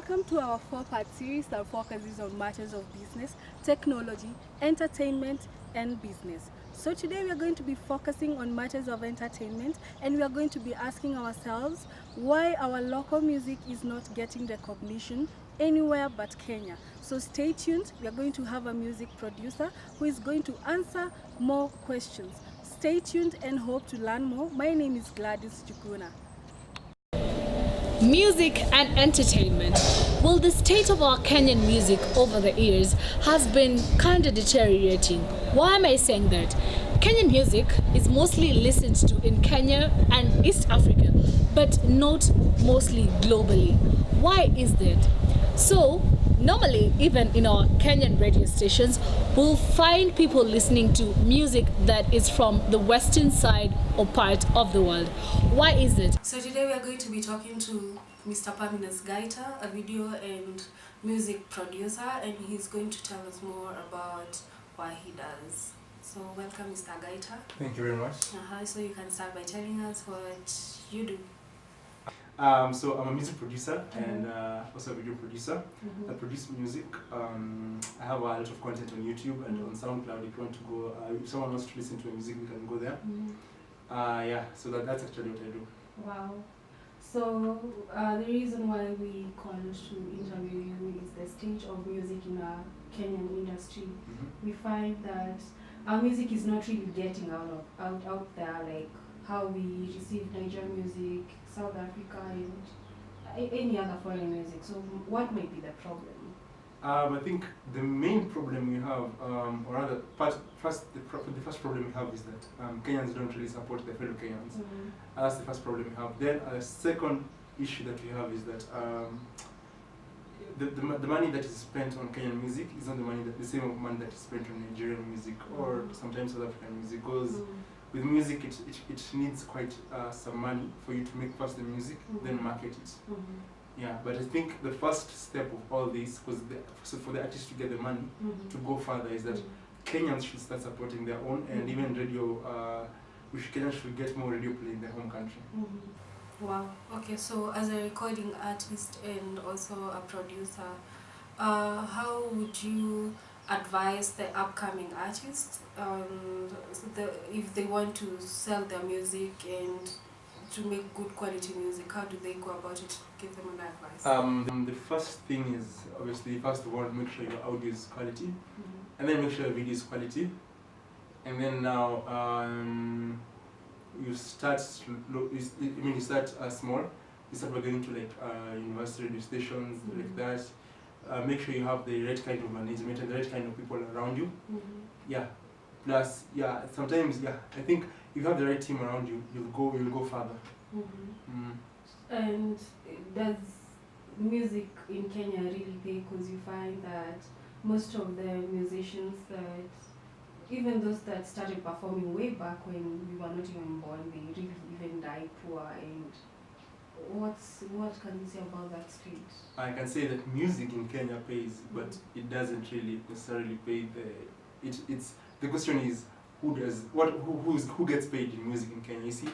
welcome to our four-part series that focuses on matters of business, technology, entertainment, and business. So today we are going to be focusing on matters of entertainment, and we are going to be asking ourselves why our local music is not getting recognition anywhere but Kenya. So stay tuned. We are going to have a music producer who is going to answer more questions. Stay tuned and hope to learn more. My name is Gladys Juguna. Music and entertainment. Well, the state of our Kenyan music over the years has been kind of deteriorating. Why am I saying that? Kenyan music is mostly listened to in Kenya and East Africa, but not mostly globally. Why is that? So, normally, even in our Kenyan radio stations, we'll find people listening to music that is from the western side or part of the world. Why is it? So today we are going to be talking to Mr. Paminas Gaita, a video and music producer, and he's going to tell us more about what he does. So welcome, Mr. Gaita. Thank you very much. So you can start by telling us what you do. So I'm a music producer and also a video producer. I produce music. I have a lot of content on YouTube and on SoundCloud. If you want to go, if someone wants to listen to music, we can go there. So that's actually what I do. Wow. So the reason why we called to interview you is the stage of music in our Kenyan industry. We find that our music is not really getting out there, like how we receive Nigerian music, South Africa, and any other foreign music. So what may be the problem? I think the main problem we have, or rather, the first problem we have is that Kenyans don't really support their fellow Kenyans. That's the first problem we have. Then a second issue that we have is that the money that is spent on Kenyan music is not the same money that is spent on Nigerian music or sometimes South African music. Because with music, it needs quite some money for you to make first the music, then market it. Yeah, but I think the first step of all this, because for the artists to get the money to go further, is that Kenyans should start supporting their own, and even radio, Kenyans should get more radio play in their home country. Wow. Okay, so as a recording artist and also a producer, how would you advise the upcoming artists if they want to sell their music and to make good quality music? How do they go about it? Give them an advice. The first thing is, obviously, first of all, make sure your audio is quality, and then make sure your video is quality, and then now you start small. You start by going to like university radio stations like that. Make sure you have the right kind of management and the right kind of people around you. Yeah. Plus, sometimes, I think if you have the right team around you, you'll go further. And does music in Kenya really pay? Because you find that most of the musicians even those that started performing way back when we were not even born, they really even die poor. And what can you say about that state? I can say that music in Kenya pays, but it doesn't really necessarily pay the question is who gets paid in music in Kenya. You see,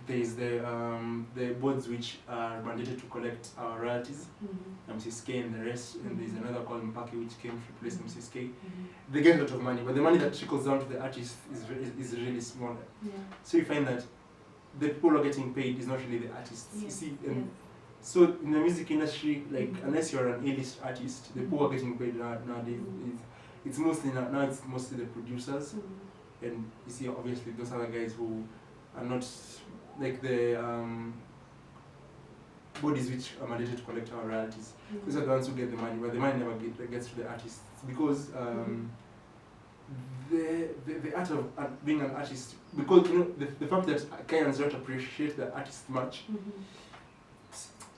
there is the boards which are mandated to collect our royalties, MCSK and the rest, and there's another called Mpaki which came to replace MCSK. They get a lot of money, but the money that trickles down to the artist is really small. So you find that the people who are getting paid is not really the artists. You see, so in the music industry, like unless you're an A-list artist, the people who are getting paid nowadays it's mostly the producers, and you see obviously those other guys who are not like the bodies which are mandated to collect our royalties. Those are the ones who get the money, but the money never gets to the artists because the art of being an artist, because the fact that Kenyans don't appreciate the artist much,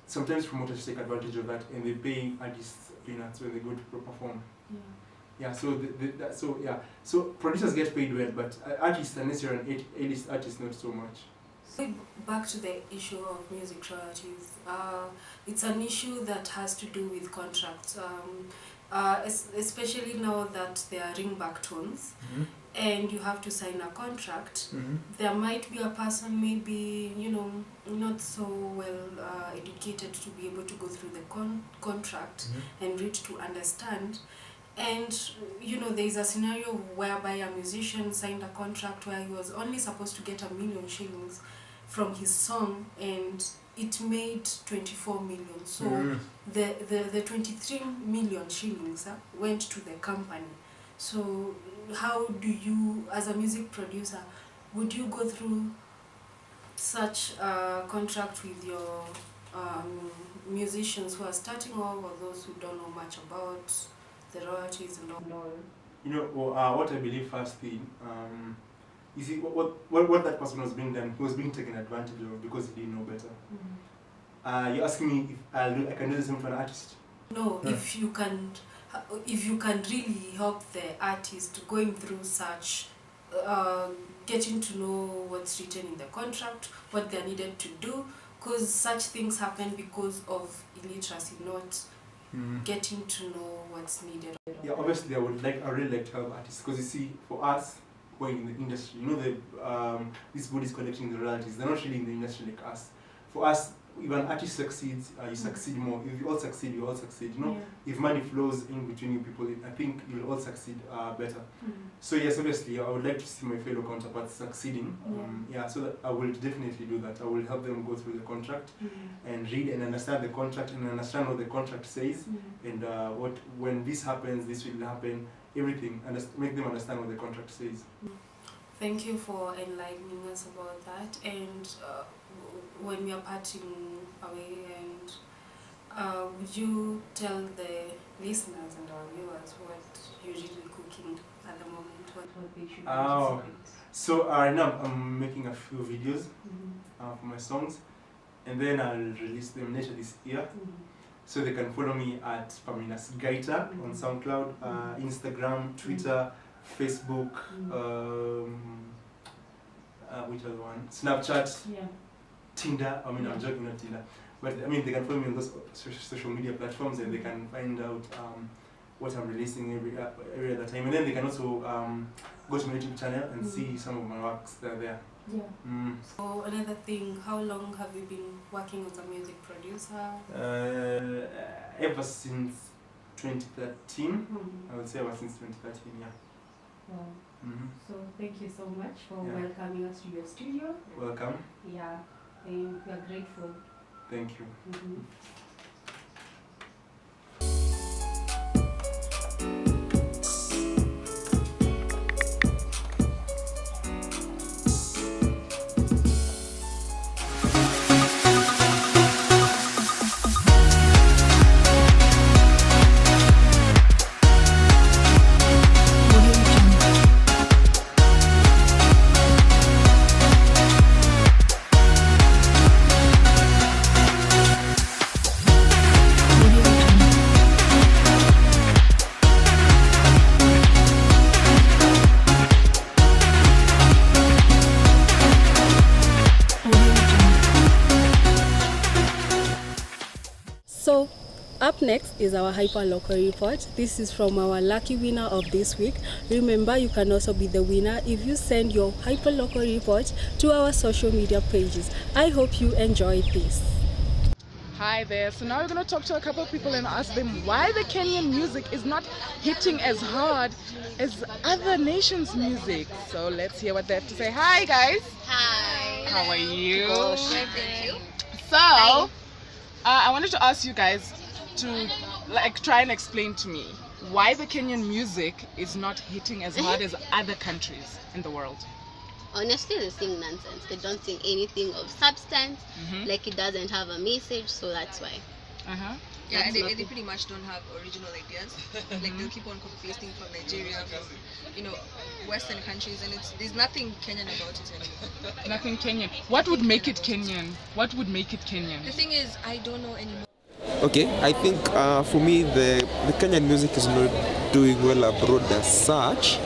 sometimes promoters take advantage of that and they pay artists peanuts when they go to perform. So producers get paid well, but artists, unless you're an A-list artist, not so much. Back to the issue of music royalties, it's an issue that has to do with contracts, especially now that there are ringback tones, and you have to sign a contract, there might be a person maybe, not so well educated to be able to go through the contract and read to understand. And there is a scenario whereby a musician signed a contract where he was only supposed to get 1 million shillings from his song, and it made 24 million. So the 23 million shillings went to the company. So how do you, as a music producer, would you go through such a contract with your musicians who are starting off, or those who don't know much about the royalties and all? What I believe first thing, you see, what that person was being done, he was being taken advantage of because he didn't know better. You're asking me if I can do the same for an artist? No, if you can really help the artist going through such, getting to know what's written in the contract, what they're needed to do, because such things happen because of illiteracy, not getting to know what's needed. Yeah, obviously I would really like to help artists, because you see, for us going in the industry, these bodies collecting the royalties, they're not really in the industry like us. For us, if an artist succeeds, you succeed more. If you all succeed, you all succeed. If money flows in between you people, I think you'll all succeed better. So yes, obviously, I would like to see my fellow counterparts succeeding. So that I will definitely do that. I will help them go through the contract and read and understand the contract and understand what the contract says, and when this happens, this will happen. Everything, and make them understand what the contract says. Thank you for enlightening us about that. And when we are parting away, and would you tell the listeners and our viewers what you're really cooking at the moment? What they should anticipate? So right now I'm making a few videos for my songs, and then I'll release them later this year. So they can follow me at Paminas Gaita on SoundCloud, Instagram, Twitter, Facebook, which other one? Snapchat, Tinder. I'm joking, not Tinder. But they can follow me on those social media platforms, and they can find out what I'm releasing every other time. And then they can also go to my YouTube channel and see some of my works that are there. So another thing, how long have you been working as a music producer? Ever since 2013. I would say ever since 2013, yeah. Wow. So thank you so much for welcoming us to your studio. Welcome. Yeah, and we are grateful. Thank you. So, up next is our Hyperlocal report. This is from our lucky winner of this week. Remember, you can also be the winner if you send your Hyperlocal report to our social media pages. I hope you enjoyed this. Hi there. So now we're going to talk to a couple of people and ask them why the Kenyan music is not hitting as hard as other nations' music. So let's hear what they have to say. Hi guys. Hi. How are you? Good, thank you. So, I wanted to ask you guys to try and explain to me why the Kenyan music is not hitting as hard as other countries in the world. Honestly, they sing nonsense. They don't sing anything of substance. Like, it doesn't have a message, so that's why. Yeah, and they pretty much don't have original ideas. Like, they'll keep on copy-pasting from Nigeria, from, Western countries, and there's nothing Kenyan about it anymore. Nothing Kenyan. What would make it Kenyan? What would make it Kenyan? The thing is, I don't know anymore. Okay, I think for me the Kenyan music is not doing well abroad as such.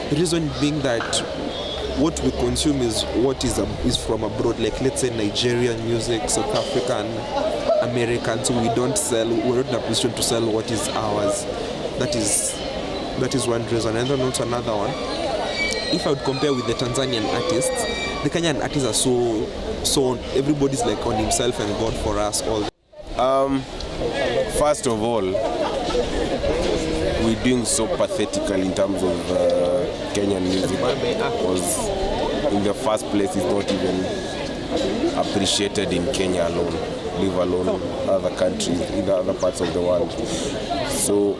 The reason being that what we consume is what is from abroad, like let's say Nigerian music, South African, American, so we're not in a position to sell what is ours. That is one reason. And then also another one, if I would compare with the Tanzanian artists, the Kenyan artists are so everybody's like on himself and God for us all. First of all, we're doing so pathetical in terms of Kenyan music, because in the first place it's not even appreciated in Kenya alone, leave alone other countries, in other parts of the world. So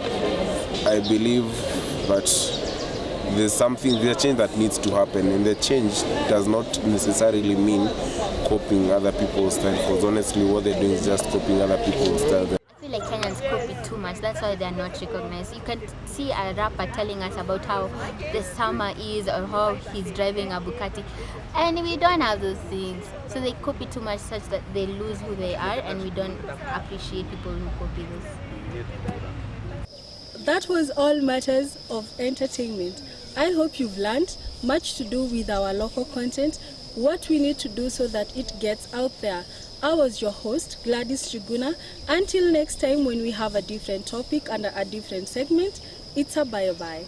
I believe that there's a change that needs to happen, and the change does not necessarily mean copying other people's style, because honestly what they're doing is just copying other people's style. I feel like Kenyans copy too much, that's why they're not recognized. You can see a rapper telling us about how the summer is or how he's driving a Bugatti, and we don't have those things. So they copy too much such that they lose who they are, and we don't appreciate people who copy this. That was all matters of entertainment. I hope you've learned much to do with our local content, what we need to do so that it gets out there. I was your host, Gladys Chiguna. Until next time when we have a different topic under a different segment, it's a bye-bye.